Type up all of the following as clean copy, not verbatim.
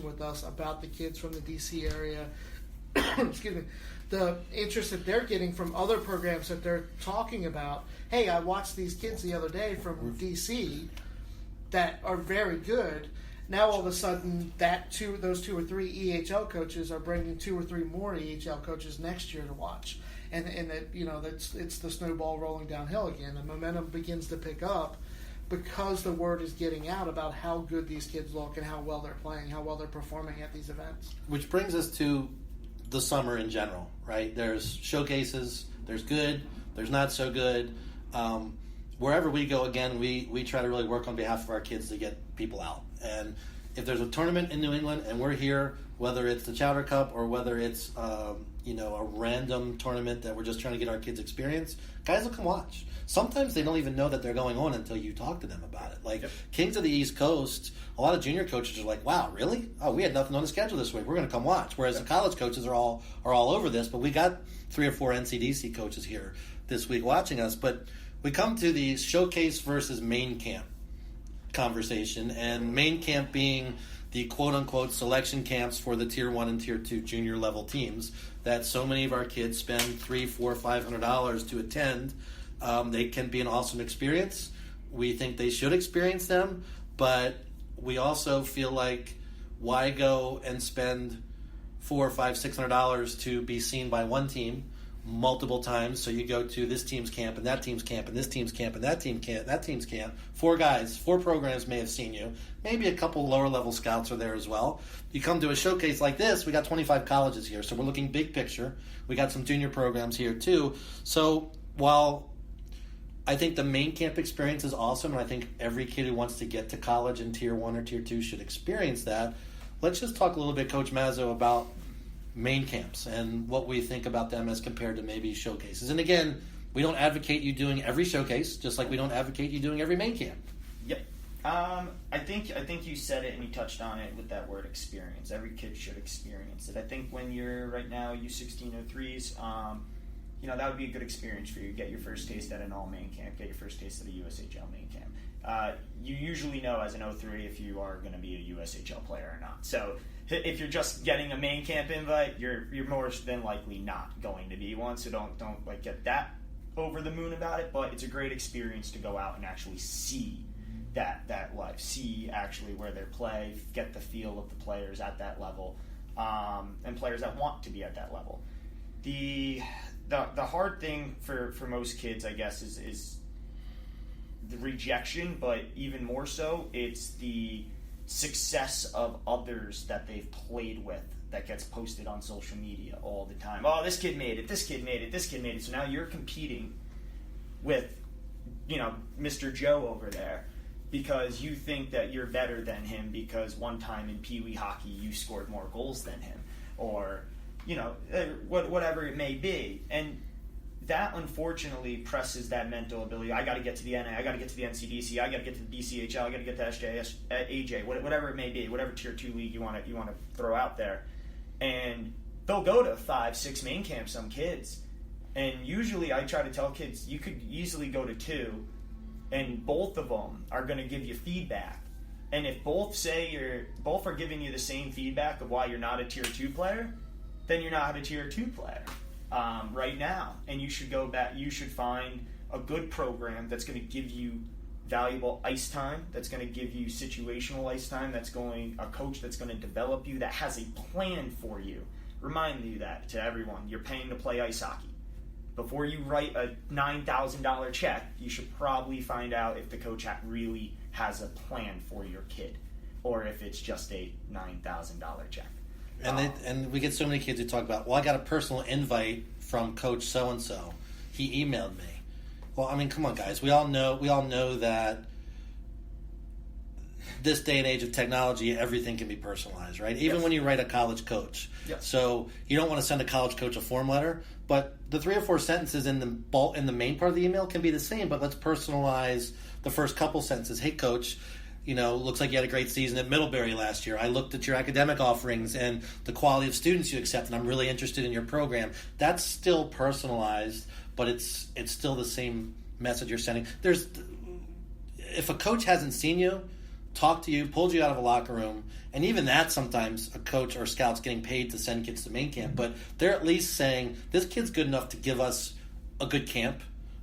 with us about the kids from the DC area. Excuse me. The interest that they're getting from other programs that they're talking about. Hey, I watched these kids the other day from DC that are very good. Now all of a sudden, those 2 or 3 EHL coaches are bringing 2 or 3 more EHL coaches next year to watch, and that it's the snowball rolling downhill again. The momentum begins to pick up because the word is getting out about how good these kids look and how well they're playing, how well they're performing at these events. Which brings us to the summer in general, right? There's showcases, there's good, there's not so good. Wherever we go, again, we try to really work on behalf of our kids to get people out. And if there's a tournament in New England and we're here, whether it's the Chowder Cup or whether it's a random tournament that we're just trying to get our kids experience, guys will come watch. Sometimes they don't even know that they're going on until you talk to them about it. Like, Kings of the East Coast, a lot of junior coaches are like, wow, really? Oh, we had nothing on the schedule this week. We're going to come watch. Whereas the college coaches are all over this. But we got 3 or 4 NCDC coaches here this week watching us. But we come to the showcase versus main camp conversation, and main camp being the quote-unquote selection camps for the Tier 1 and Tier 2 junior level teams that so many of our kids spend $300, $400, $500 to attend. They can be an awesome experience. We think they should experience them, but we also feel like why go and spend $400, $500, $600 to be seen by one team multiple times? So you go to this team's camp and that team's camp and this team's camp and that team's camp. 4 guys, 4 programs may have seen you. Maybe a couple lower level scouts are there as well. You come to a showcase like this, we got 25 colleges here, so we're looking big picture. We got some junior programs here too. So while I think the main camp experience is awesome, and I think every kid who wants to get to college in Tier 1 or Tier 2 should experience that, let's just talk a little bit, Coach Mazzo, about main camps and what we think about them as compared to maybe showcases. And again, we don't advocate you doing every showcase, just like we don't advocate you doing every main camp. Yep. I think you said it and you touched on it with that word experience. Every kid should experience it. I think when you're right now U16-03s, that would be a good experience for you. Get your first taste at an all main camp. Get your first taste at a USHL main camp. You usually know as an 03 if you are going to be a USHL player or not. So if you're just getting a main camp invite, you're more than likely not going to be one. So don't get that over the moon about it. But it's a great experience to go out and actually see that life, see actually where they play, get the feel of the players at that level, and players that want to be at that level. The hard thing for most kids, I guess, is the rejection, but even more so, it's the success of others that they've played with that gets posted on social media all the time. Oh, this kid made it, this kid made it, this kid made it. So now you're competing with, Mr. Joe over there because you think that you're better than him because one time in Pee Wee hockey you scored more goals than him, or whatever it may be. And that unfortunately presses that mental ability. I got to get to the NA, I got to get to the NCDC, I got to get to the BCHL, I got to get to SJS, AJ, whatever it may be, whatever Tier 2 league you want to throw out there. And they'll go to 5, 6 main camps, some kids. And usually I try to tell kids you could easily go to 2, and both of them are going to give you feedback. And if both are giving you the same feedback of why you're not a Tier 2 player, then you're not a Tier 2 player right now. And you should go back. You should find a good program that's going to give you valuable ice time, that's going to give you situational ice time, a coach that's going to develop you, that has a plan for you. Remind you that to everyone. You're paying to play ice hockey. Before you write a $9,000 check, you should probably find out if the coach really has a plan for your kid, or if it's just a $9,000 check. And we get so many kids who talk about, well, I got a personal invite from Coach so-and-so. He emailed me. Well, I mean, come on, guys. We all know that this day and age of technology, everything can be personalized, right? Even when you write a college coach. Yes. So you don't want to send a college coach a form letter, but the 3 or 4 sentences in the main part of the email can be the same, but let's personalize the first couple sentences. Hey, Coach, looks like you had a great season at Middlebury last year. I looked at your academic offerings and the quality of students you accept, and I'm really interested in your program. That's still personalized, but it's still the same message you're sending. If a coach hasn't seen you, talked to you, pulled you out of a locker room, and even that sometimes a coach or scout's getting paid to send kids to main camp, but they're at least saying, this kid's good enough to give us a good camp,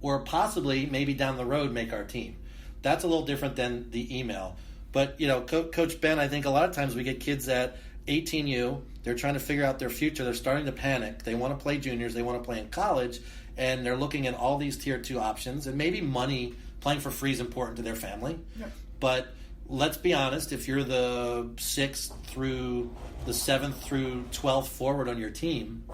or possibly maybe down the road make our team. That's a little different than the email. But, Coach Ben, I think a lot of times we get kids at 18U, they're trying to figure out their future, they're starting to panic, they want to play juniors, they want to play in college, and they're looking at all these tier 2 options, and maybe money, playing for free is important to their family. Yep. But let's be honest, if you're the 6th through the 7th through 12th forward on your team,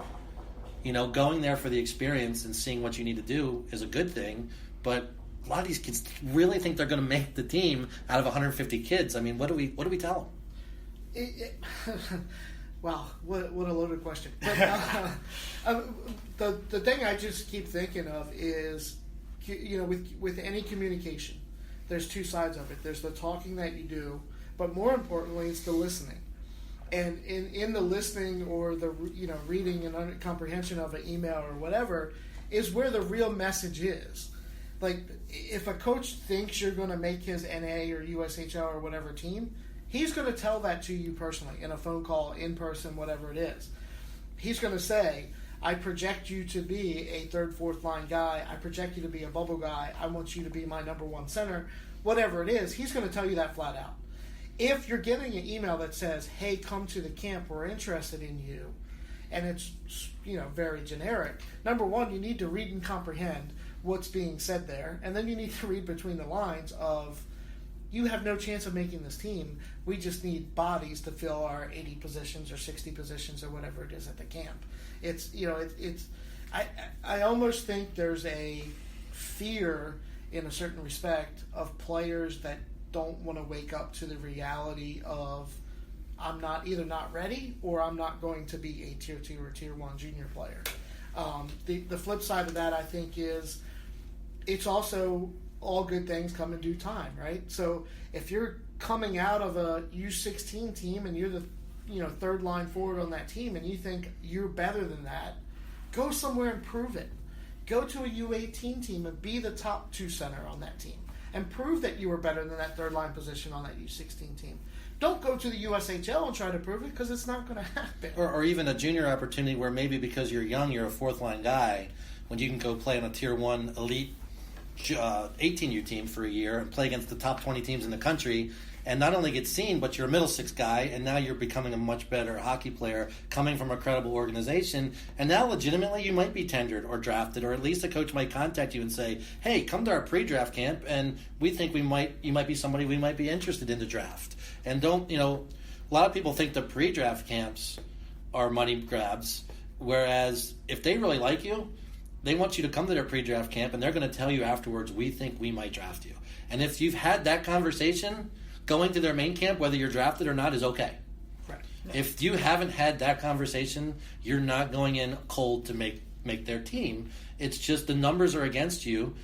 going there for the experience and seeing what you need to do is a good thing. But a lot of these kids really think they're going to make the team out of 150 kids. I mean, what do we tell them? Wow, what a loaded question. But the thing I just keep thinking of is, with any communication, there's two sides of it. There's the talking that you do, but more importantly, it's the listening. And in the listening or the reading and comprehension of an email or whatever is where the real message is. Like, if a coach thinks you're going to make his NA or USHL or whatever team, he's going to tell that to you personally in a phone call, in person, whatever it is. He's going to say, I project you to be a third, fourth line guy. I project you to be a bubble guy. I want you to be my number one center. Whatever it is, he's going to tell you that flat out. If you're getting an email that says, hey, come to the camp, we're interested in you, and it's very generic, number one, you need to read and comprehend what's being said there, and then you need to read between the lines of, you have no chance of making this team. We just need bodies to fill our 80 positions or 60 positions or whatever it is at the camp. I almost think there's a fear in a certain respect of players that don't want to wake up to the reality of, I'm not ready, or I'm not going to be a tier 2 or tier 1 junior player. The flip side of that, I think, is it's also all good things come in due time, right? So if you're coming out of a U16 team and you're the third line forward on that team and you think you're better than that, go somewhere and prove it. Go to a U18 team and be the top 2 center on that team and prove that you were better than that third line position on that U16 team. Don't go to the USHL and try to prove it, because it's not going to happen. Or even a junior opportunity where maybe because you're young, you're a fourth line guy, when you can go play on a tier 1 elite 18U team for a year and play against the top 20 teams in the country, and not only get seen, but you're a middle six guy, and now you're becoming a much better hockey player coming from a credible organization, and now legitimately you might be tendered or drafted, or at least a coach might contact you and say, hey, come to our pre-draft camp, and we think you might be somebody we might be interested in the draft. And don't, a lot of people think the pre-draft camps are money grabs, whereas if they really like you, they want you to come to their pre-draft camp, and they're going to tell you afterwards, we think we might draft you. And if you've had that conversation, going to their main camp, whether you're drafted or not, is okay. Right. If you haven't had that conversation, you're not going in cold to make their team. It's just the numbers are against you.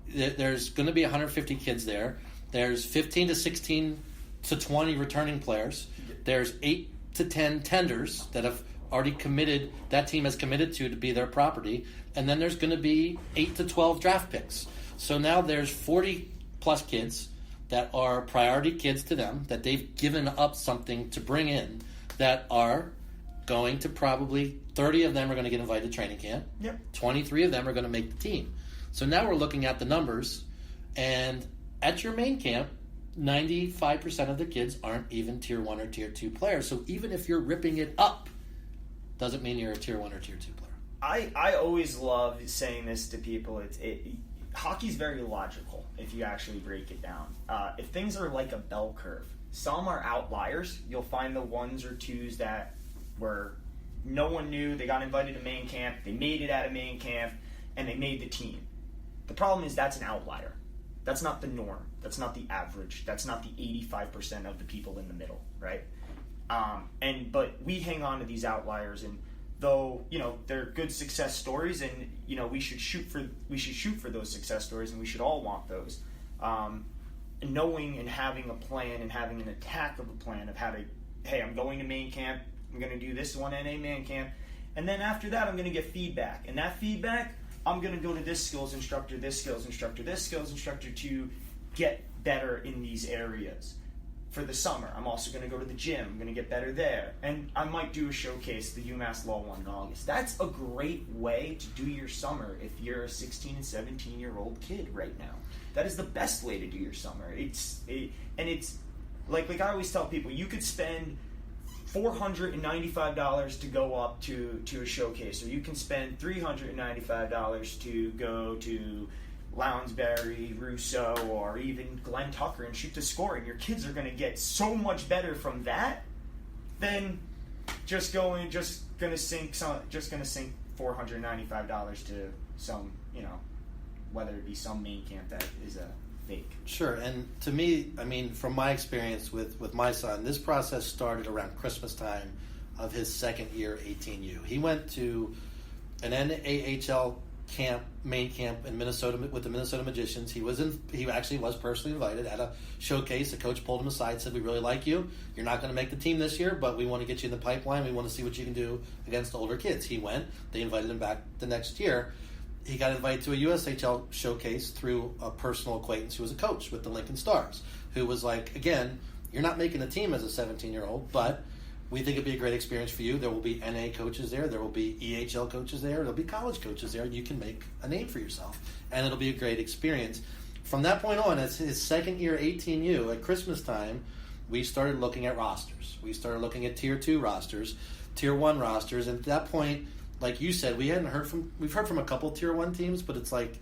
There's going to be 150 kids there. There's 15 to 16 to 20 returning players. There's 8 to 10 tenders that have already committed, that team has committed to be their property. And then there's going to be 8 to 12 draft picks. So now there's 40 plus kids that are priority kids to them, that they've given up something to bring in, that are going to probably, 30 of them are going to get invited to training camp. Yep. 23 of them are going to make the team. So now we're looking at the numbers, and at your main camp, 95% of the kids aren't even tier 1 or tier 2 players. So even if you're ripping it up, doesn't mean you're a tier 1 or tier 2 player. I always love saying this to people. Hockey's very logical if you actually break it down. If things are like a bell curve, some are outliers. You'll find the 1s or 2s that were no one knew. They got invited to main camp. They made it out of main camp, and they made the team. The problem is that's an outlier. That's not the norm. That's not the average. That's not the 85% of the people in the middle, right? But we hang on to these outliers, and though they're good success stories, and we should shoot for those success stories, and we should all want those. Knowing and having a plan and having an attack of a plan of how to, hey, I'm going to main camp, I'm going to do this one NA main camp, and then after that I'm going to get feedback, and that feedback I'm going to go to this skills instructor, this skills instructor, this skills instructor to get better in these areas. for the summer. I'm also going to go to the gym. I'm going to get better there. And I might do a showcase, the UMass Lowe one in August. That's a great way to do your summer if you're a 16 and 17-year-old kid right now. That is the best way to do your summer. It's like I always tell people, you could spend $495 to go up to a showcase, or you can spend $395 to go to Lounsbury, Rousseau, or even Glen Tucker and shoot the score, and your kids are going to get so much better from that than just gonna sink $495 to some, whether it be some main camp that is a fake. Sure, and to me, I mean, from my experience with my son, this process started around Christmas time of his second year 18U. He went to an NAHL camp, main camp in Minnesota with the Minnesota Magicians. He actually was personally invited at a showcase. The coach pulled him aside, said, "We really like you. You're not going to make the team this year, but we want to get you in the pipeline. We want to see what you can do against the older kids." He went. They invited him back the next year. He got invited to a USHL showcase through a personal acquaintance who was a coach with the Lincoln Stars, who was like, "Again, you're not making the team as a 17-year-old, but we think it'd be a great experience for you. There will be NA coaches there. There will be EHL coaches there. There'll be college coaches there. You can make a name for yourself, and it'll be a great experience." From that point on, as his second year 18U, at Christmas time, we started looking at rosters. We started looking at Tier 2 rosters, Tier 1 rosters, and at that point, like you said, we've heard from a couple Tier 1 teams, but it's like,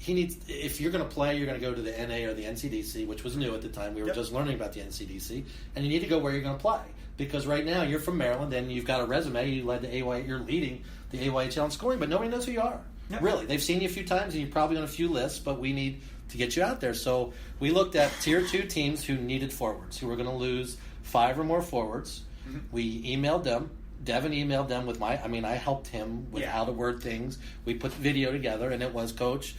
if you're going to play, you're going to go to the NA or the NCDC, which was new at the time. We were just learning about the NCDC, and you need to go where you're going to play. Because right now you're from Maryland and you've got a resume. You're leading the AYHL in scoring, but nobody knows who you are. Yep. Really, they've seen you a few times and you're probably on a few lists, but we need to get you out there. So we looked at Tier 2 teams who needed forwards, who were going to lose 5 or more forwards. Mm-hmm. We emailed them. Devin emailed them with I helped him with how to word things. We put the video together, and it was, "Coach,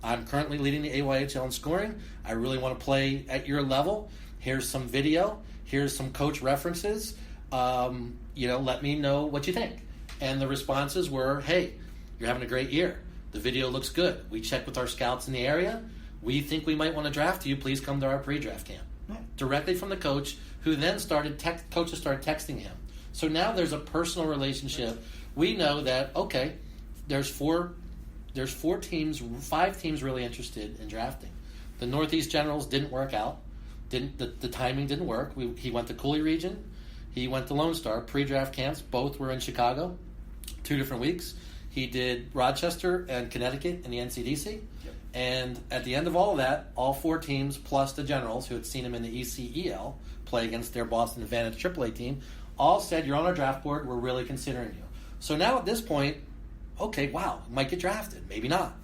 I'm currently leading the AYHL in scoring. I really want to play at your level. Here's some video. Here's some coach references. Let me know what you think." And the responses were, "Hey, you're having a great year. The video looks good. We checked with our scouts in the area. We think we might want to draft you. Please come to our pre-draft camp." Yeah. Directly from the coach, who then coaches started texting him. So now there's a personal relationship. We know that, okay, there's 5 teams really interested in drafting. The Northeast Generals didn't work out. The timing didn't work. He went to Cooley Region. He went to Lone Star. Pre-draft camps, both were in Chicago, 2 different weeks. He did Rochester and Connecticut in the NCDC. Yep. And at the end of all of that, all 4 teams plus the Generals, who had seen him in the ECEL play against their Boston Advantage AAA team, all said, "You're on our draft board. We're really considering you." So now at this point, okay, wow, might get drafted, maybe not.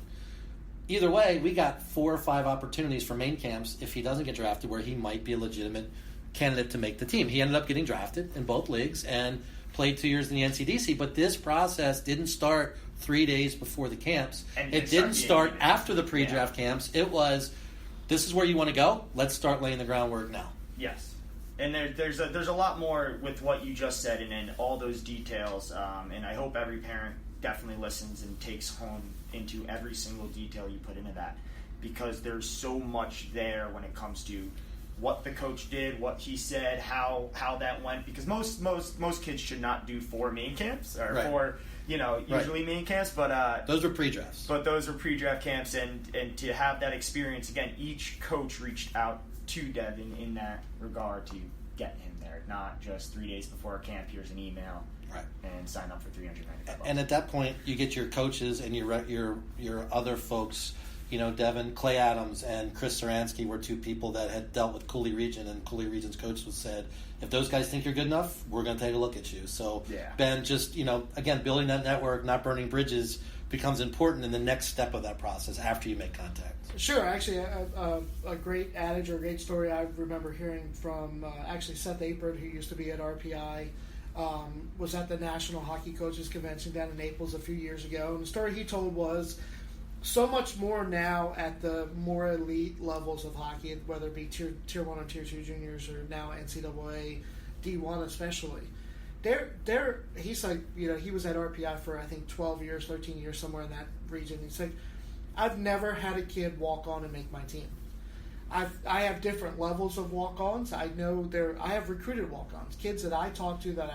Either way, we got 4 or 5 opportunities for main camps if he doesn't get drafted where he might be a legitimate candidate to make the team. He ended up getting drafted in both leagues and played 2 years in the NCDC, but this process didn't start 3 days before the camps. And it didn't start after the pre-draft camps. It was, this is where you want to go. Let's start laying the groundwork now. Yes. And there's a lot more with what you just said and all those details, and I hope every parent definitely listens and takes home into every single detail you put into that, because there's so much there when it comes to what the coach did, what he said, how that went, because most kids should not do 4 main camps or right. 4 usually main camps, but those were pre-drafts. But those were pre-draft camps, and to have that experience again, each coach reached out to Devin in that regard to get him there, not just 3 days before camp. Here's an email, right, and sign up for $395. And at that point, you get your coaches and your other folks. Devin, Clay Adams, and Chris Saransky were 2 people that had dealt with Cooley Region, and Cooley Region's coach said, "If those guys think you're good enough, we're going to take a look at you." So Ben, just again, building that network, not burning bridges, becomes important in the next step of that process after you make contact. Sure. Actually, a great adage or a great story I remember hearing from Seth Apert, who used to be at RPI, was at the National Hockey Coaches Convention down in Naples a few years ago. And the story he told was, so much more now at the more elite levels of hockey, whether it be tier 1 or tier 2 juniors or now NCAA D1 especially. He's like, he was at RPI for I think 12 years, 13 years, somewhere in that region. He's like, I've never had a kid walk on and make my team. I have different levels of walk-ons. I know I have recruited walk-ons, kids that I talk to that